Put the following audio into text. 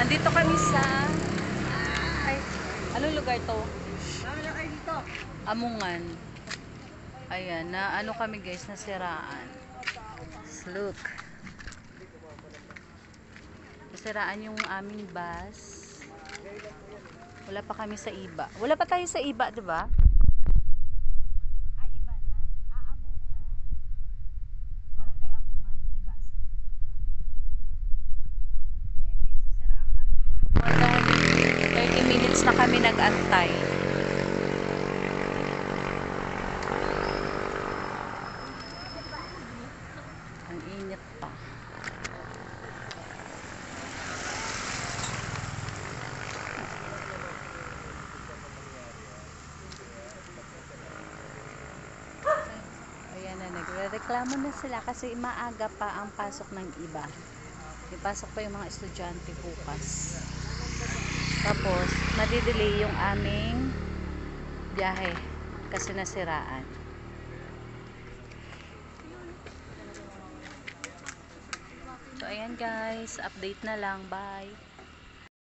Nandito kami sa anong lugar to? Amungan. Ayan, na ano kami guys, nasiraan. Look. Nasiraan yung aming bus. Wala pa kami sa iba. Wala pa tayo sa iba, 'di ba? Iba na. Amungan. Barangay Amungan, Ibas. Ayan guys, nasiraan kami. More than 30 minutes na kami nag-antay. Ang init pa. Ayan na, nagre-reklamo na sila kasi maaga pa ang pasok ng iba. Ipasok pa yung mga estudyante bukas. Tapos, madidelay yung aming biyahe kasi nasiraan. So, ayan guys, update na lang. Bye!